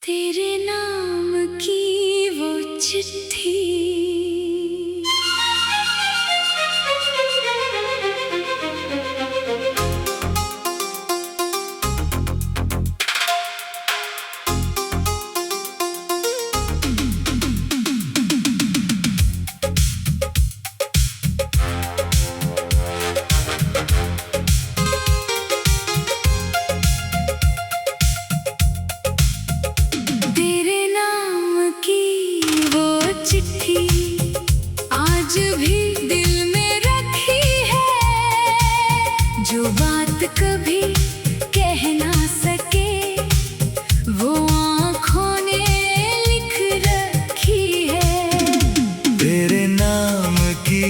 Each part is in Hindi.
तेरे नाम की वो चिट्ठी चिट्ठी आज भी दिल में रखी है। जो बात कभी कह ना सके वो आँखों ने लिख रखी है। तेरे नाम की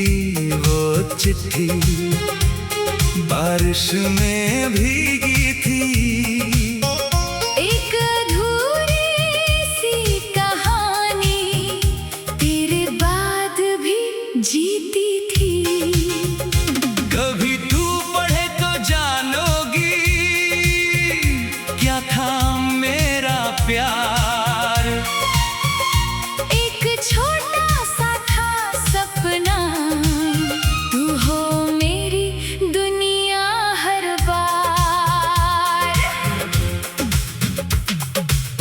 वो चिट्ठी बारिश में भीगी थी। जीती थी कभी तू पढ़े तो जानोगी क्या था मेरा प्यार। एक छोटा सा था सपना तू हो मेरी दुनिया हर बार।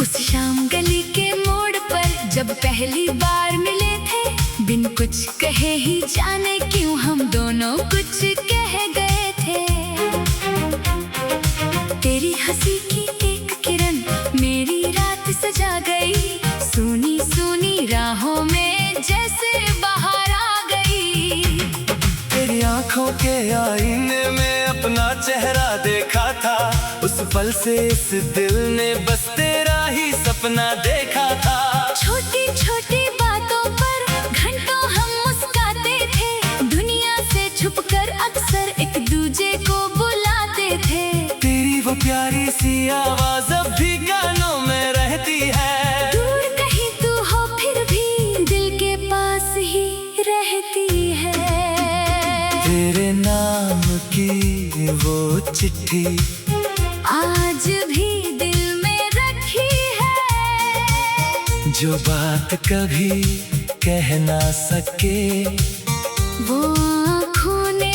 उस शाम गली के मोड़ पर जब पहली बार मिले थे, बिन कुछ कहे ही जाने क्यों हम दोनों कुछ कह गए थे। तेरी हंसी की एक किरण मेरी रात सजा गई। सुनी सुनी राहों में जैसे बाहर आ गई। तेरी आंखों के आईने में अपना चेहरा देखा था। उस पल से इस दिल ने बस तेरा ही सपना देखा था। छोटी छोटी बातों पर घंटों हम मुस्काते थे। दुनिया से छुपकर अक्सर एक दूजे को बुलाते थे। तेरी वो प्यारी सी आवाज अब भी कानों में रहती है। दूर कहीं तू हो फिर भी दिल के पास ही रहती है। तेरे नाम की वो चिट्ठी आज भी दिल में रखी है। जो बात कभी कह ना सके वो आँखों ने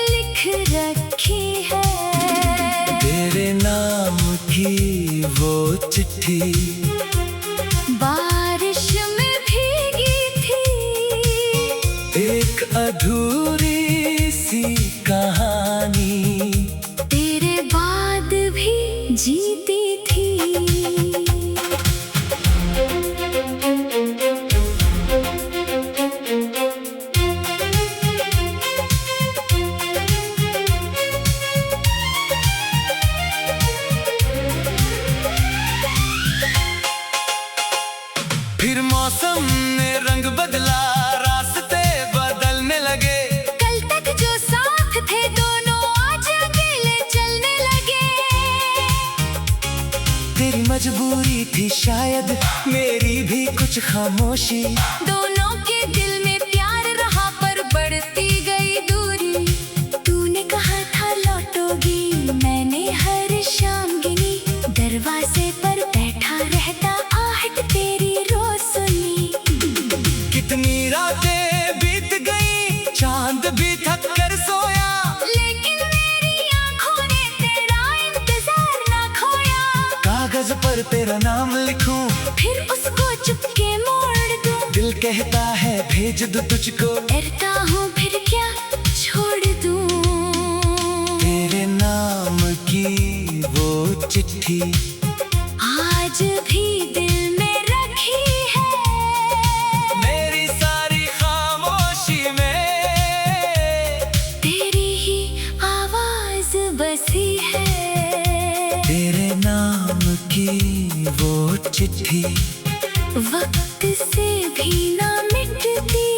लिख रखी है। तेरे नाम की वो चिट्ठी बारिश में भीगी थी। एक अधूरी सी कहानी तेरे बाद भी जीती थी। फिर मौसम ने रंग बदला, रास्ते बदलने लगे। कल तक जो साथ थे दोनों आज अकेले चलने लगे। तेरी मजबूरी थी शायद, मेरी भी कुछ खामोशी। दोनों के दिल में प्यार रहा पर बढ़ती गई दूरी। तूने कहा था लौटोगी, मैंने हर शाम गिनी। दरवाजे पर बैठा रहता आहट तेरी रोज सुनी। कितनी रातें बीत गई, चांद भी थक कर सोया। लेकिन मेरी आँखों ने तेरा इंतजार ना खोया। कागज पर तेरा नाम लिखूं, फिर उसको चुपके मोड़ दूं। दिल कहता है भेज दूं तुझको। डरता हूँ फिर क्या छोड़ दूं। तेरे नाम की वो चिट्ठी आज भी दिल में रखी है। मेरी सारी खामोशी में तेरी ही आवाज बसी है। तेरे नाम की वो चिट्ठी वक्त से भी ना मिटती।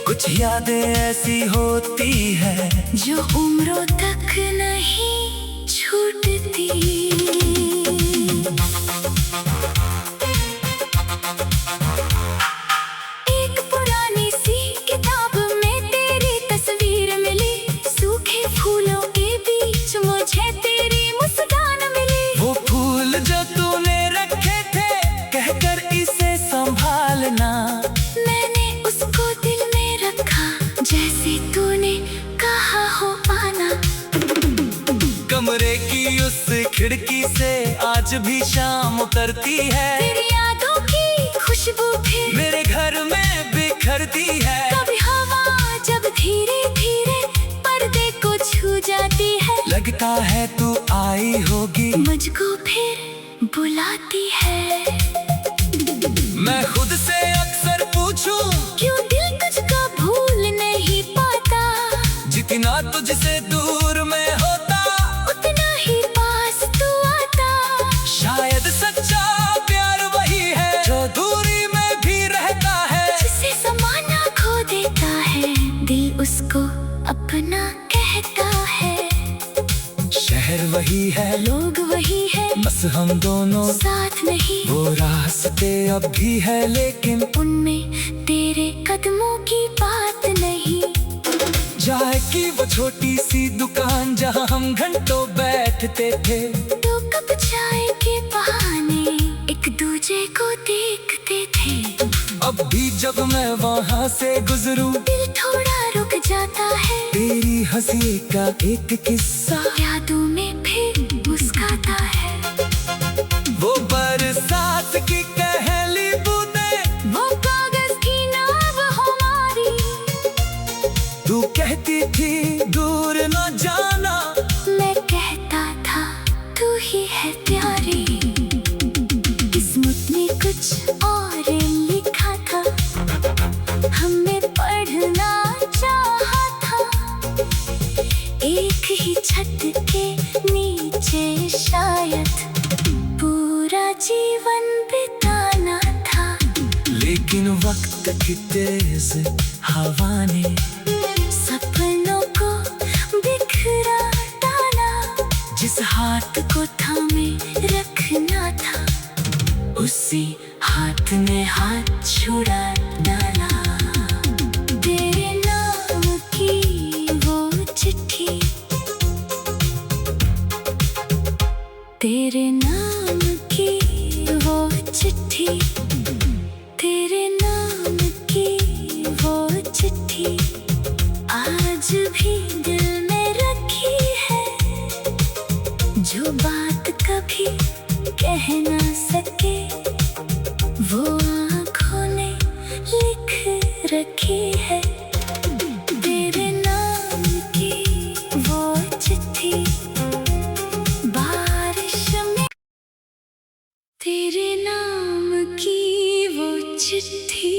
कुछ यादें ऐसी होती है जो उम्रों तक नहीं छूटती। एक पुरानी सी किताब में तेरी तस्वीर मिली। सूखे फूलों के बीच मुझे तेरी मुस्कान मिली। वो फूल जो तूने रखे खिड़की से आज भी शाम उतरती है। तेरी यादों की खुशबू फिर मेरे घर में बिखरती है। कभी हवा जब धीरे धीरे पर्दे को छू जाती है। लगता है तू आई होगी, मुझको फिर बुलाती है। मैं खुद से अक्सर पूछूं, क्यों दिल तुझको भूल नहीं पाता। जितना तुझसे दूर में होता उतना ही पास तू आता। शायद सच्चा प्यार वही है जो दूरी में भी रहता है। जिसे ज़माना खो देता है, दिल उसको अपना कहता है। शहर वही है, लोग वही है, बस हम दोनों साथ नहीं। वो रास्ते अब भी है, लेकिन उनमें तेरे कदमों की बात नहीं। चाय की वो छोटी सी दुकान जहाँ हम घंटों बैठते थे। दो कप चाय के बहाने एक दूजे को देखते थे। अब भी जब मैं वहाँ से गुजरूं, दिल थोड़ा रुक जाता है। तेरी हंसी का एक किस्सा यादों में फिर मुस्काता है। वो बरसात की पहली बूंदें, वो कागज की नाव हमारी। तू कहती थी दूर न जाना, मैं कहता था तू ही है प्यारी। किस्मत ने कुछ और लिखा था, हमें पढ़ना चाहा था। एक ही छत के नीचे शायद पूरा जीवन बिताना था। लेकिन वक्त की तेज हवा ने सपनों को बिखरा डाला। जिस हाथ को थामे रखना था, उसी हाथ ने हाथ छुड़ा डाला। तेरे नाम की वो चिट्ठी, तेरे नाम की वो चिट्ठी, तेरे नाम की वो चिट्ठी आज भी दिल में रखी है। जो बात कभी कह ना सके, वो आँखों ने लिख रखी है। तेरे नाम की वो चिट्ठी बारिश में, तेरे नाम की वो चिट्ठी।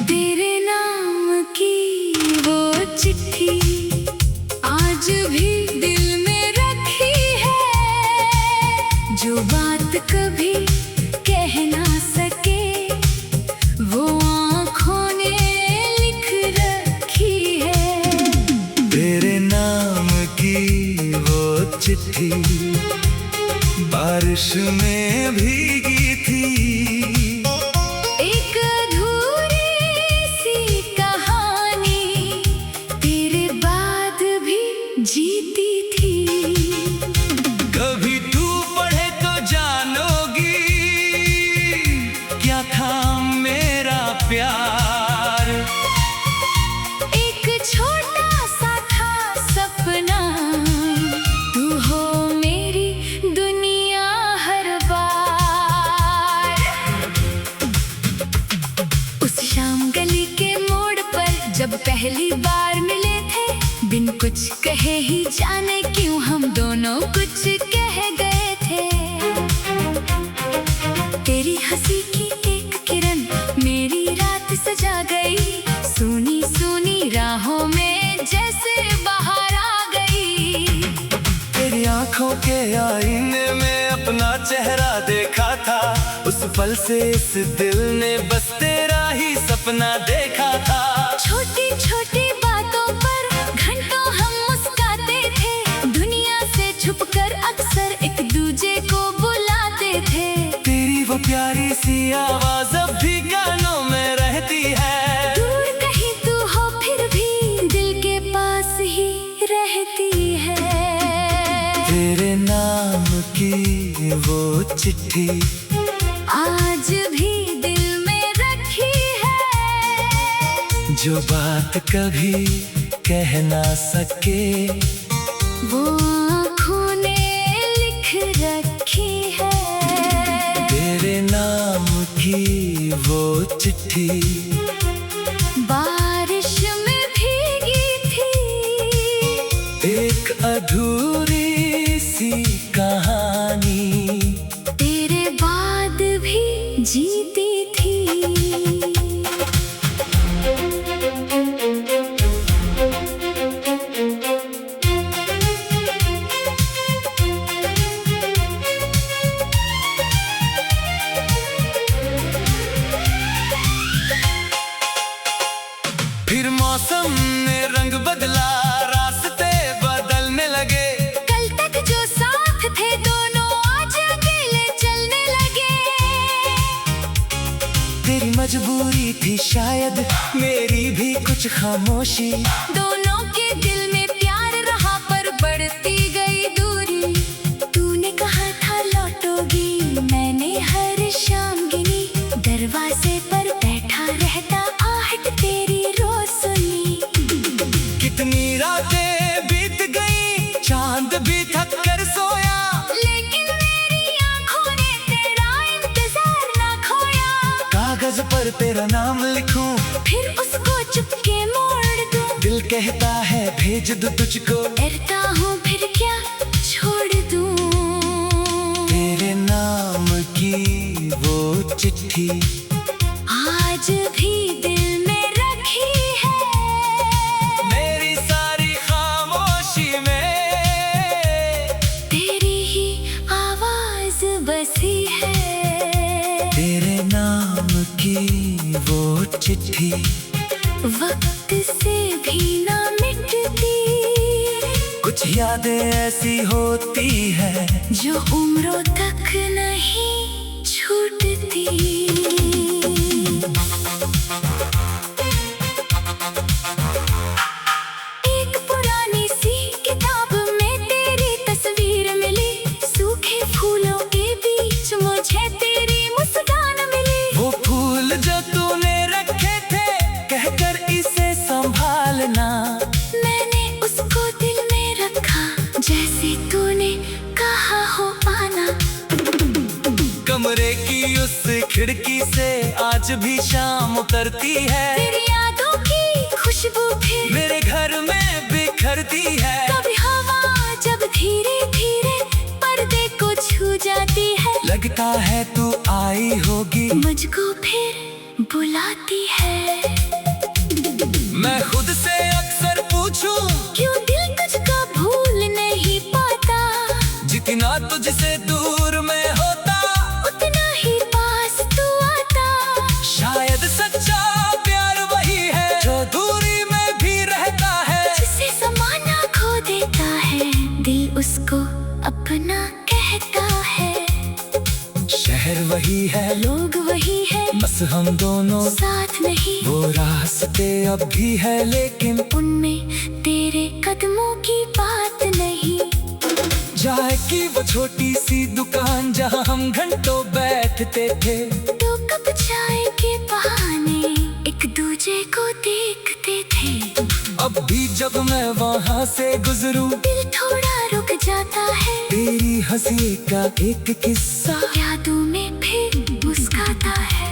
तेरे नाम की वो चिट्ठी आज भी दिल में रखी है। जो बात कभी कह ना सके, वो आँखों ने लिख रखी है। तेरे नाम की वो चिट्ठी बारिश में भीगी थी। एक अधूरी सी कहानी तेरे बाद भी जीती थी। कभी तू पढ़े तो जानोगी, क्या था मेरा प्यार। एक छोटा सा था सपना, तू हो मेरी दुनिया हर बार। उस शाम गली के मोड़ पर जब पहली बार मिले थे, बिन कुछ कहे ही जाने क्यों हम दोनों कुछ कह गए थे। तेरी हंसी की एक किरण मेरी रात सजा गई। सुनी सुनी राहों में जैसे बाहर आ गई। तेरी आंखों के आईने में अपना चेहरा देखा था। उस पल से इस दिल ने बस तेरा ही सपना देखा था। छोटी छोटी बातों पर घंटों हम मुस्काते थे। दुनिया से छुपकर अक्सर एक दूजे को बुलाते थे। तेरी वो प्यारी सी आवाज चिट्ठी आज भी दिल में रखी है, जो बात कभी कह ना सके वो आँखों ने लिख रखी है। तेरे नाम की वो चिट्ठी बारिश में भीगी थी, एक अधूरी सी कहानी तेरे बाद भी जीती थी। फिर मौसम ने रंग बदला, रास्ते बदलने लगे। कल तक जो साथ थे दोनों आज अकेले चलने लगे। तेरी मजबूरी थी शायद, मेरी भी कुछ खामोशी। दोनों के दिल में प्यार रहा पर बढ़ती गई दूरी। तूने कहा था लौटोगी, मैंने हर शाम गिनी। दरवाजे पर बैठा रहता, आहट तेरी रोज सुनी। कितनी रातें बीत गई, चांद भी थक कर सोया, लेकिन मेरी आँखों ने तेरा इंतजार ना खोया। कागज पर तेरा नाम लिखूं, फिर उसको चुपके मोड़ दूं। दिल कहता है भेज दूं तुझको, डरता हूँ फिर क्या छोड़ दूं। तेरे नाम की वो चिट्ठी आज भी दिल में रखी है, मेरी सारी खामोशी में तेरी ही आवाज बसी है। तेरे नाम की वो चिट्ठी वक्त से भी ना मिटती, कुछ यादें ऐसी होती है जो उम्रों तक नहीं छूटती। एक पुरानी सी किताब में तेरी तस्वीर मिली, सूखे फूलों के बीच मुझे तेरी मुस्कान मिली। वो फूल जो तूने रखे थे, कहकर इसे संभालना। मैंने उसको दिल में रखा, जैसे तूने कहा हो आना। कमरे की उस खिड़की से आज भी शाम उतरती है, तेरी यादों की खुशबू फिर मेरे घर में बिखरती है। कभी हवा जब धीरे धीरे पर्दे को छू जाती है, लगता है तू आई होगी, मुझको फिर बुलाती है। मैं खुद से अक्सर पूछूं, क्यों दिल तुझको भूल नहीं पाता। जितना तुझसे दूर में होता, उतना ही पास तू आता। शायद सच्चा प्यार वही है जो दूरी में भी रहता है। जिसे ज़माना खो देता है, दिल उसको अपना कहता है। शहर वही है, लोग वही है, बस हम दोनों साथ नहीं। वो रास्ते अब भी है, लेकिन उनमें तेरे कदमों की बात नहीं। चाय की वो छोटी सी दुकान जहाँ हम घंटों बैठते थे, दो कप चाय के बहाने एक दूजे को देखते थे। अब भी जब मैं वहाँ से गुजरूं, दिल थोड़ा रुक जाता है। तेरी हंसी का एक किस्सा यादों में फिर मुस्काता है।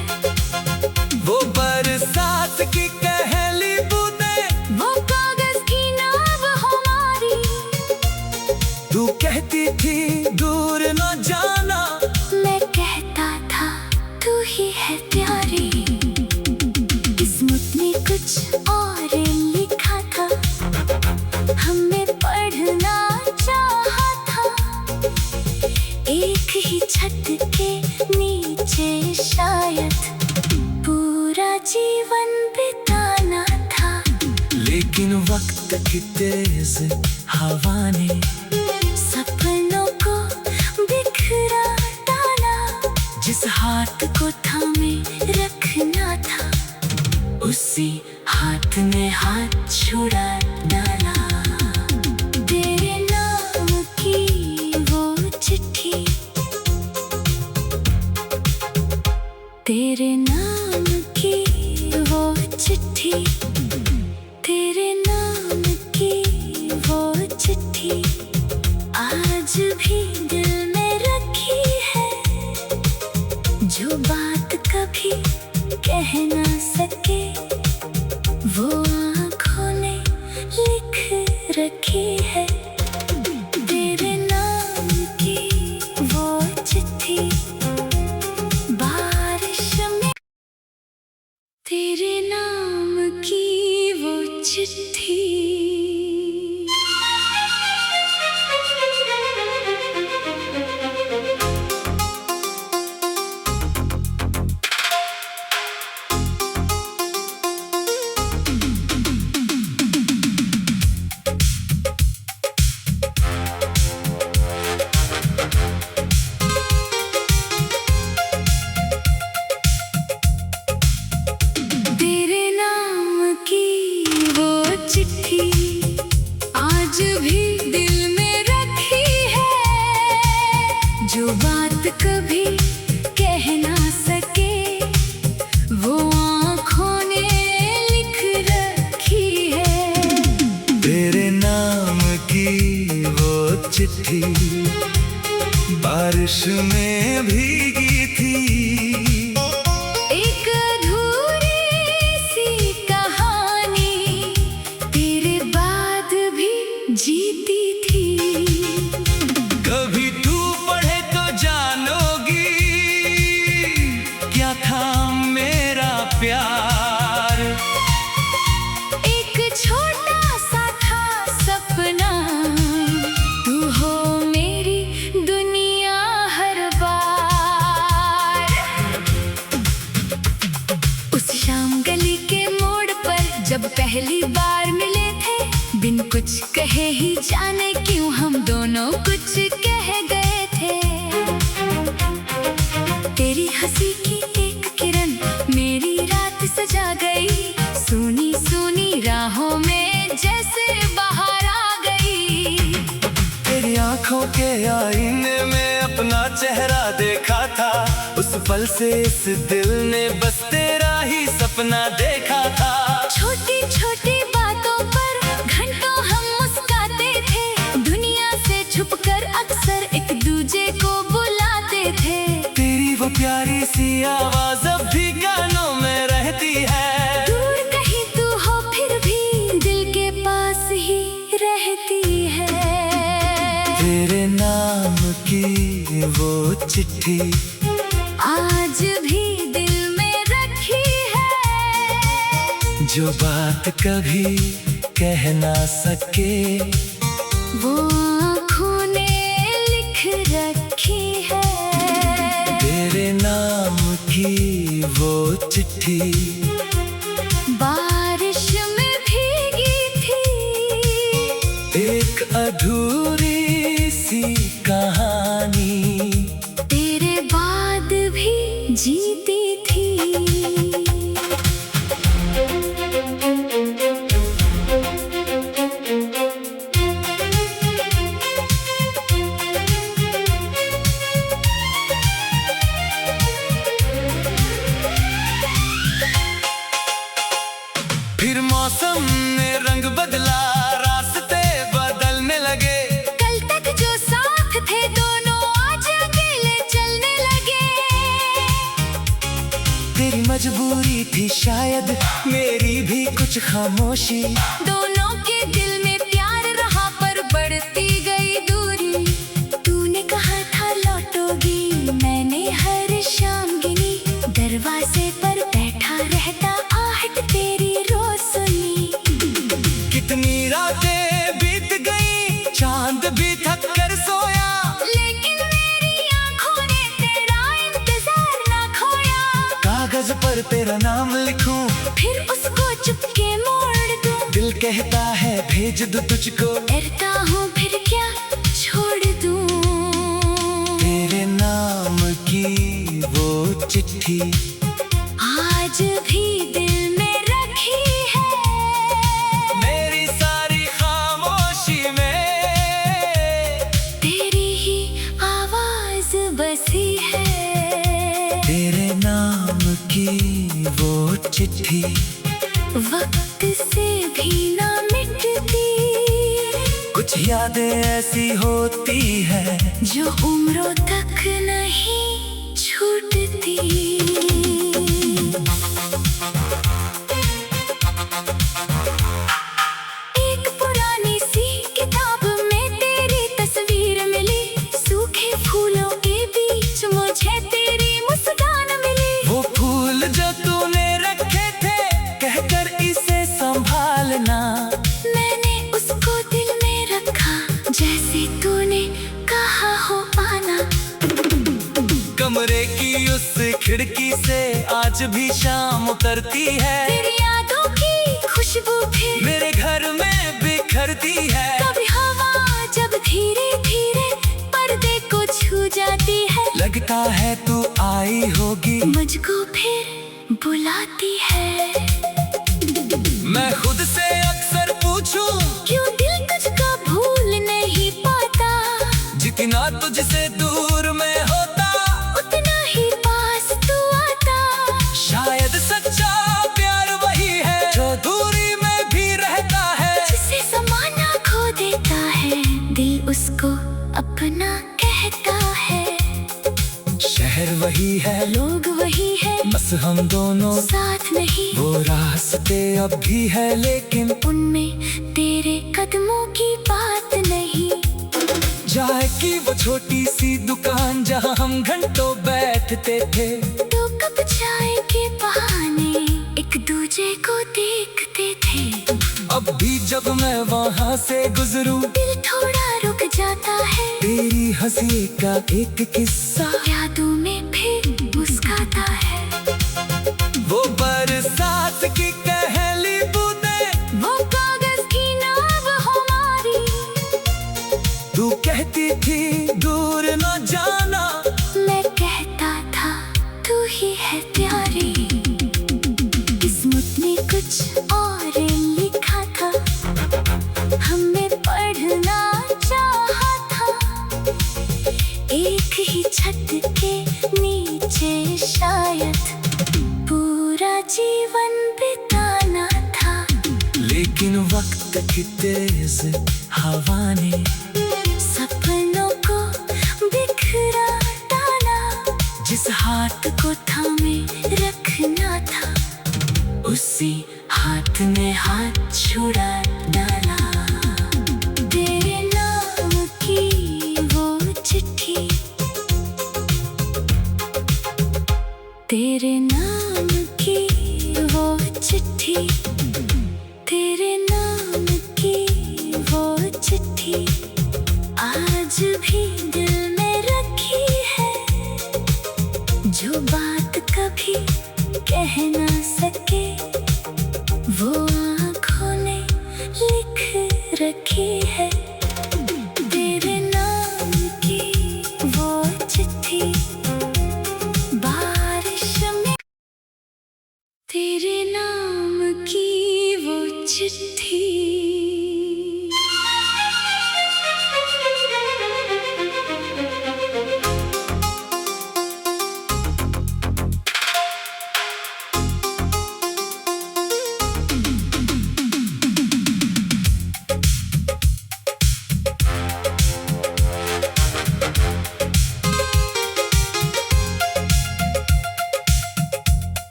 वो बरसात की पहली बूंदें, वो कागज की नाव हमारी, तू कहती थी दूर न जाना, मैं कहता था तू ही है प्यारी। किस्मत ने कुछ और लिखा था, हमें पढ़ना चाहा था। एक ही छत के नीचे शायद पूरा जीवन बिताना था। लेकिन वक्त की तेज हवा ने सपनों को बिखरा डाला। जिस हाथ को थामे रखना था, उसी हाथ ने हाथ छुड़ा डाला। तेरे नाम की वो चिट्ठी तेरे नाम की वो चिट्ठी, तेरे नाम की वो चिट्ठी आज भी दिल में रखी है। जो बात कभी कह ना सके वो आँखों ने लिख रखी है। तेरे नाम की वो चिट्ठी बारिश में, तेरे नाम की वो चिट्ठी। तेरे नाम की वो चिट्ठी आज भी दिल में रखी है। जो बात कभी कह ना सके वो आँखों ने लिख रखी है। तेरे नाम की वो चिट्ठी बारिश में भीगी थी। एक अधूरी सी कहानी तेरे बाद भी जीती थी। कभी तू पढ़े तो जानोगी क्या था मेरा प्यार। एक छोटा सा था सपना, तू हो मेरी दुनिया हर बार। उस शाम गली के मोड़ पर जब पहली बार मिले थे, बिन कुछ कहे ही जाने क्यों हम दोनों कुछ कह गए थे। तेरी हंसी की एक किरण मेरी रात सजा गई। सुनी सुनी राहों में जैसे बाहर आ गई। तेरी आंखों के आईने में अपना चेहरा देखा था। उस पल से इस दिल ने बस तेरा ही सपना देखा था। छोटी छोटी बातों पर घंटों हम मुस्काते थे। दुनिया से छुपकर अक्सर एक दूजे को बुलाते थे। तेरी वो प्यारी सी आवाज अब भी कानों में रहती है। दूर कहीं तू हो फिर भी दिल के पास ही रहती है। तेरे नाम की वो चिट्ठी आज भी दिल में रखी है। जो बात कभी कह ना सके वो आँखों ने लिख रखी है। तेरे नाम की वो चिट्ठी बारिश में भीगी थी। एक अधूरी सी कहानी तेरे बाद भी जीती थी। फिर मौसम ने रंग बदला, रास्ते बदलने लगे। कल तक जो साथ थे दोनों आज अकेले चलने लगे। तेरी मजबूरी थी शायद, मेरी भी कुछ खामोशी। दोनों के दिल में प्यार रहा पर बढ़ती गई दूरी। तूने कहा था लौटोगी, मैंने हर शाम गिनी। दरवाजे पर बैठा रहता आहट तेरी रोज सुनी। कितनी रातें बीत गई, चांद भी थक कर सोया। लेकिन मेरी आँखों ने तेरा इंतजार ना खोया। कागज पर तेरा नाम लिखूं, फिर उसको चुपके मोड़ दूं। दिल कहता है भेज दूं तुझको। डरता हूँ फिर क्या छोड़ दूं। तेरे नाम की वो चिट्ठी आज भी दिल में रखी है। मेरी सारी खामोशी में तेरी ही आवाज बसी है। तेरे नाम चिट्ठी वक्त से भी ना मिटती, कुछ यादें ऐसी होती है जो उम्रों तक नहीं छूटती। एक पुरानी सी किताब में तेरी तस्वीर मिली, सूखे फूलों के बीच मुझे तेरी मुस्कान मिली। वो फूल जो तूने रखे थे कहकर इसे संभालना, मैंने उसको दिल में रखा जैसे तूने कहा हो आना। कमरे की उस खिड़की से आज भी शाम उतरती है, तेरी यादों की खुशबू फिर मेरे घर में बिखरती है। कभी हवा जब धीरे धीरे पर्दे को छू जाती है, लगता है तू आई होगी, मुझको फिर बुलाती है। मैं खुद से अक्सर पूछूं क्यों दिल तुझको भूल नहीं पाता, जितना तुझसे दूर में होता उतना ही पास तू आता। शायद सच्चा प्यार वही है जो दूरी में भी रहता है। जिसे ज़माना खो देता है दिल उसको अपना कहता है। शहर वही है, लोग वही है, बस हम दोनों साथ नहीं। वो रास्ते अब भी है लेकिन उनमें तेरे कदमों की बात नहीं। चाय की वो छोटी सी दुकान जहाँ हम घंटों बैठते थे, दो कप चाय के बहाने एक दूजे को देखते थे। अब भी जब मैं वहाँ से गुजरूं दिल थोड़ा रुक जाता है, तेरी हंसी का एक किस्सा यादों में फिर मुस्काता है। वो बरसात की पहली बूंदें, वो कागज की नाव हमारी, तू कहती थी दूर न जाना, मैं कहता था तू ही है प्यारी। किस्मत ने कुछ और लिखा था, हमें पढ़ना चाहा था। एक ही छत के नीचे शायद पूरा जीवन बिताना था। लेकिन वक्त की तेज हवा ने सपनों को बिखरा डाला, जिस हाथ को थामे रखना था उसी हाथ ने हाथ छुड़ा डाला। तेरे नाम की वो चिट्ठी, तेरे नाम की वो चिट्ठी, तेरे नाम की वो चिट्ठी आज भी दिल में रखी है। जो बात कभी कह ना सके वो आँखों ने लिख रखी है। तेरे नाम की वो चिट्ठी बारिश में, तेरे नाम की वो चिट्ठी।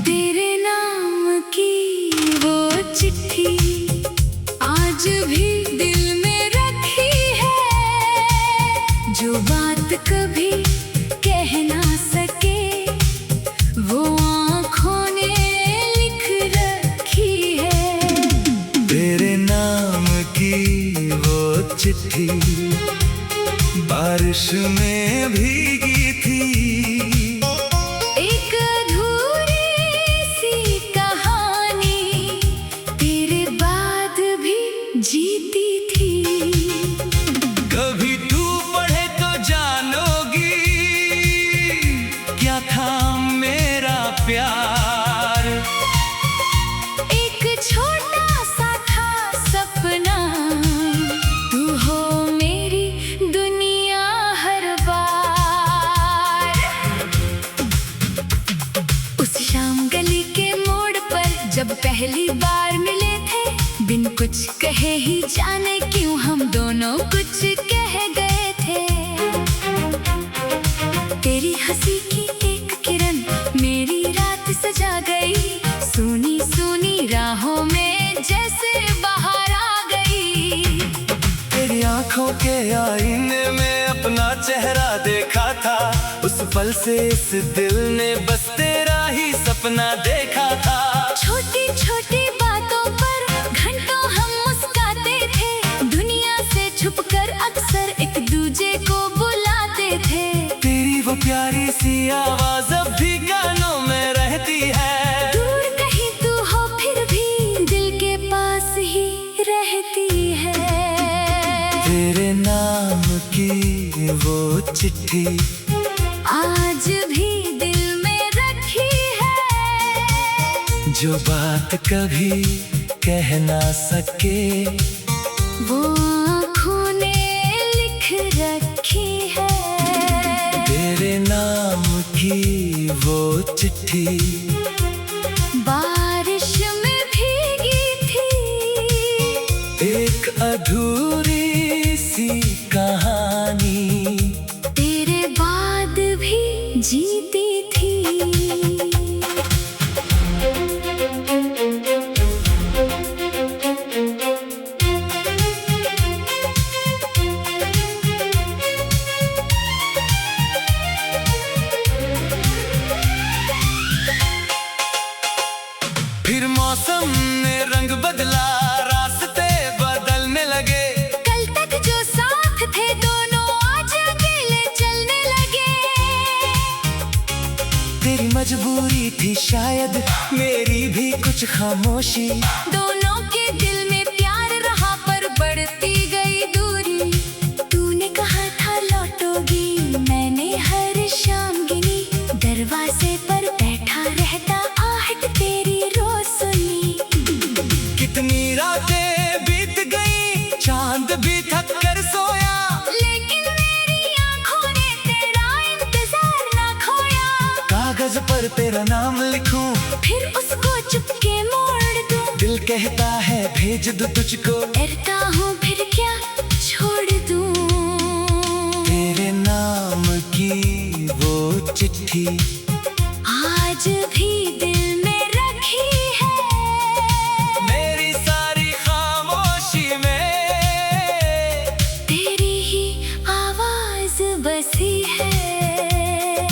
तेरे नाम की वो चिट्ठी आज भी दिल में रखी है। जो बात कभी कह ना सके वो आँखों ने लिख रखी है। तेरे नाम की वो चिट्ठी बारिश में भीगी थी, एक अधूरी सी कहानी तेरे बाद भी जीती थी। कभी तू पढ़े तो जानोगी जब पहली बार मिले थे, बिन कुछ कहे ही जाने क्यों हम दोनों कुछ कह गए थे। तेरी हंसी की एक किरण मेरी रात सजा गई, सुनी सुनी राहों में जैसे बाहर आ गई। तेरी आंखों के आईने में अपना चेहरा देखा था, उस पल से इस दिल ने बस तेरा ही सपना देखा था। छोटी छोटी बातों पर घंटों हम मुस्काते थे, दुनिया से छुपकर अक्सर एक दूजे को बुलाते थे। तेरी वो प्यारी सी आवाज अब भी कानों में रहती है, दूर कहीं तू हो फिर भी दिल के पास ही रहती है। तेरे नाम की वो चिट्ठी आज भी दिल में रखी है, जो बात कभी कह ना सके वो आँखों ने लिख रखी है। तेरे नाम की वो चिट्ठी बारिश में भीगी थी, एक अधूरी सी कहानी तेरे बाद भी जीती थी। फिर मौसम ने रंग बदला, रास्ते बदलने लगे, कल तक जो साथ थे दोनों आज अकेले चलने लगे। तेरी मजबूरी थी शायद, मेरी भी कुछ खामोशी, दोनों के दिल में प्यार रहा पर बढ़ती गई दूरी। तूने कहा था लौटोगी, मैंने हर शाम गिनी, दरवाजे पर बैठा रहता आहट तेरी रोज सुनी। कितनी रातें बीत गई, चांद भी थक कर सोया, लेकिन मेरी आंखों ने तेरा इंतजार ना खोया। कागज पर तेरा नाम लिखूं, फिर उसको चुपके मोड़ दूं, दिल कहता है भेज दूं तुझको, डरता हूँ फिर क्या छोड़ दूं। तेरे नाम की वो चिट्ठी आज भी दिल में रखी है, मेरी सारी खामोशी में तेरी ही आवाज बसी है।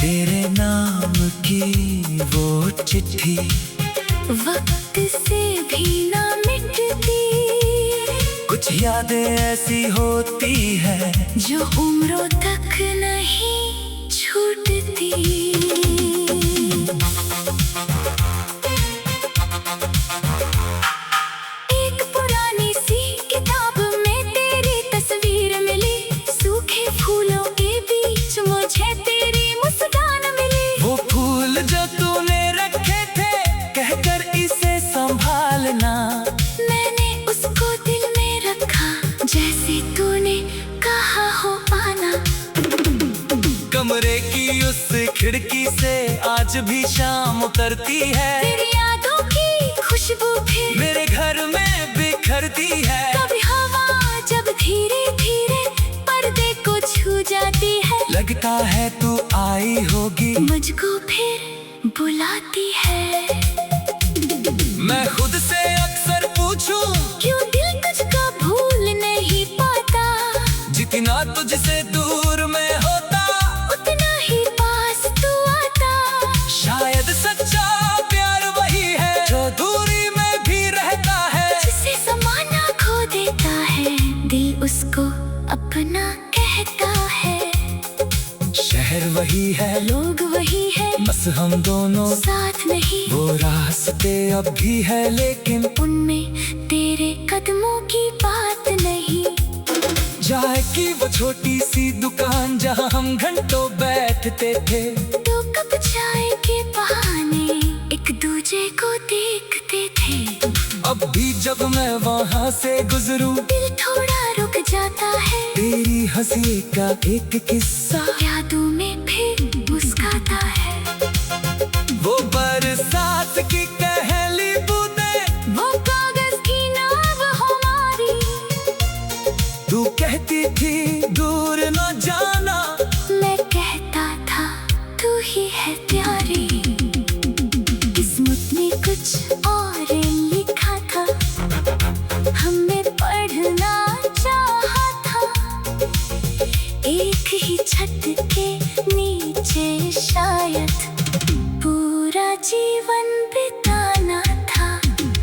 तेरे नाम की वो चिट्ठी वक्त से भी ना मिटती, कुछ यादें ऐसी होती है जो उम्रों तक नहीं छूटती। एक पुरानी सी किताब में तेरी तस्वीर मिली, सूखे फूलों के बीच मुझे तेरी मुस्कान मिली। वो फूल जो तूने रखे थे, कहकर इसे संभालना, मैंने उसको दिल में रखा, जैसे तूने कहा हो आना। कमरे की उस खिड़की से आज भी शाम उतरती है, तेरी यादों की खुशबू फिर मेरे घर में बिखरती है। कभी हवा जब धीरे धीरे पर्दे को छू जाती है, लगता है तू आई होगी, मुझको फिर बुलाती है। मैं खुद से अक्सर पूछूं, क्यों दिल तुझको भूल नहीं पाता, जितना तुझसे दूर में होता, उतना ही पास तू आता। शायद सच्चा प्यार वही है जो दूरी में भी रहता है, जिसे समाना खो देता है, दिल उसको अपना कहता है। शहर वही है, लोग वही है, बस हम दोनों साथ नहीं। वो रास्ते अब भी है, लेकिन उनमें तेरे कदमों की बात नहीं। चाय की वो छोटी सी दुकान जहाँ हम घंटों बैठते थे, दो कप चाय के बहाने एक दूजे को देखते थे। अब भी जब मैं वहाँ से गुजरूं, दिल थोड़ा रुक जाता है, तेरी हंसी का एक किस्सा यादों में फिर मुस्काता है। वो बरसात की पहली बूंदें कुछ और लिखा था, हमें पढ़ना चाहा था। एक ही छत के नीचे शायद पूरा जीवन बिताना था।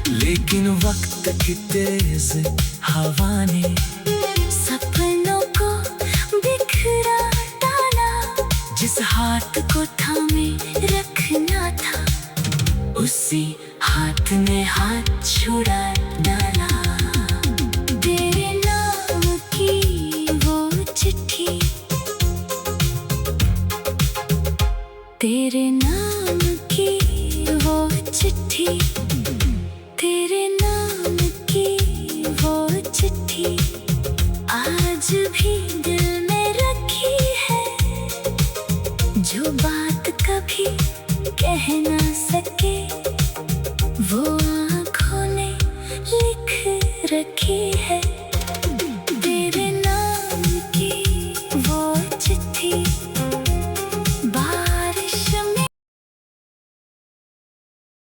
लेकिन वक्त की तेज हवा ने सपनों को बिखरा डाला। जिस हाथ को थामे रखना था, उसी हाथ ने हाथ छुड़ा डाला। तेरे नाम की वो चिट्ठी, तेरे नाम की वो चिट्ठी